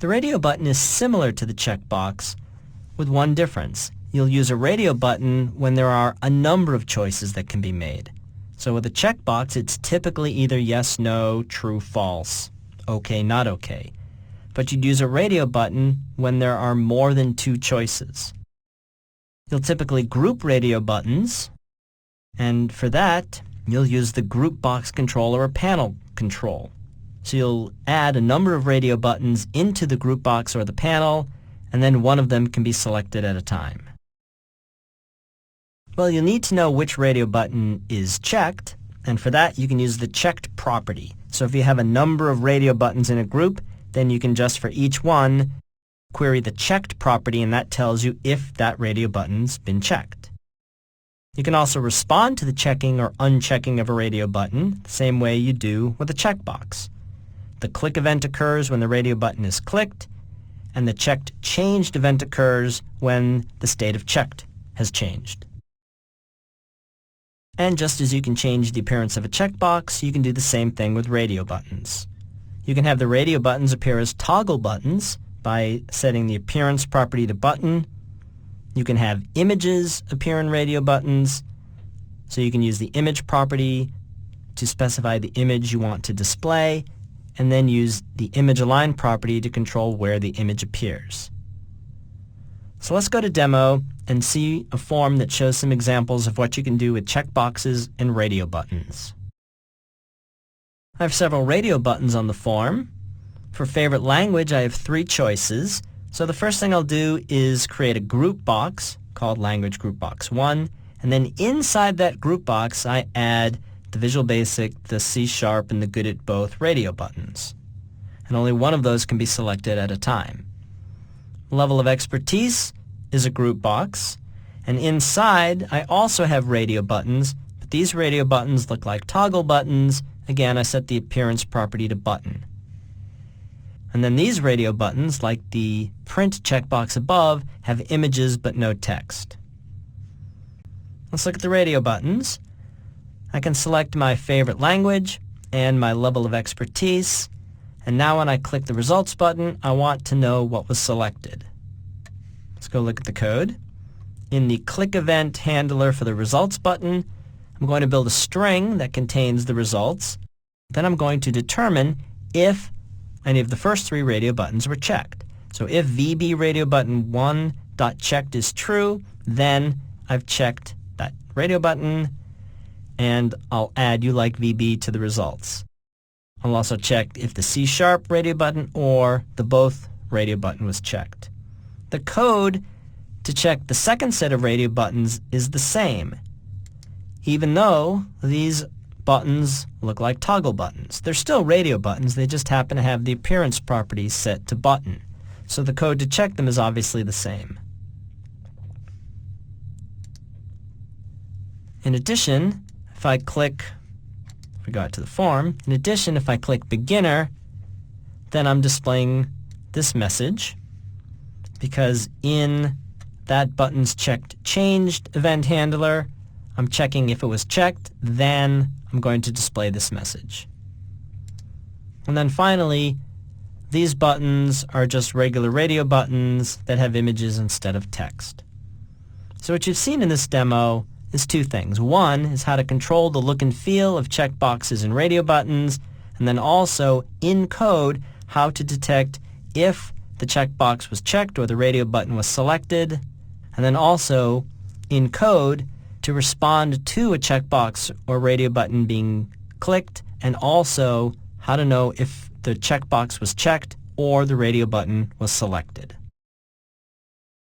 The radio button is similar to the checkbox with one difference. You'll use a radio button when there are a number of choices that can be made. So with a checkbox, it's typically either yes, no, true, false, okay, not okay. But you'd use a radio button when there are more than two choices. You'll typically group radio buttons, and for that, you'll use the group box control or a panel control. So you'll add a number of radio buttons into the group box or the panel, and then one of them can be selected at a time. Well, you'll need to know which radio button is checked, and for that you can use the checked property. So if you have a number of radio buttons in a group, then you can just for each one query the checked property, and that tells you if that radio button's been checked. You can also respond to the checking or unchecking of a radio button the same way you do with a checkbox. The click event occurs when the radio button is clicked, and the checked changed event occurs when the state of checked has changed. And just as you can change the appearance of a checkbox, you can do the same thing with radio buttons. You can have the radio buttons appear as toggle buttons by setting the appearance property to button. You can have images appear in radio buttons, so you can use the image property to specify the image you want to display, and then use the image align property to control where the image appears. So let's go to demo and see a form that shows some examples of what you can do with checkboxes and radio buttons. I have several radio buttons on the form. For favorite language, I have 3 choices. So the first thing I'll do is create a group box called Language Group Box 1, and then inside that group box I add the Visual Basic, the C#, and the Good at Both radio buttons. And only one of those can be selected at a time. Level of Expertise is a group box, and inside I also have radio buttons, but these radio buttons look like toggle buttons. Again, I set the appearance property to button. And then these radio buttons, like the print checkbox above, have images but no text. Let's look at the radio buttons. I can select my favorite language and my level of expertise, and now when I click the results button, I want to know what was selected. Let's go look at the code. In the click event handler for the results button, I'm going to build a string that contains the results. Then I'm going to determine if any of the first 3 radio buttons were checked. So if VB radio button 1.checked is true, then I've checked that radio button, and I'll add you like VB to the results. I'll also check if the C# radio button or the both radio button was checked. The code to check the second set of radio buttons is the same, even though these buttons look like toggle buttons. They're still radio buttons, they just happen to have the appearance property set to button. So the code to check them is obviously the same. In addition, if I go to the form, if I click Beginner, then I'm displaying this message, because in that button's checked changed event handler, I'm checking if it was checked, then I'm going to display this message. And then finally, these buttons are just regular radio buttons that have images instead of text. So what you've seen in this demo is 2 things. One is how to control the look and feel of checkboxes and radio buttons, and then also in code how to detect if the checkbox was checked or the radio button was selected, and then also in code to respond to a checkbox or radio button being clicked, and also how to know if the checkbox was checked or the radio button was selected.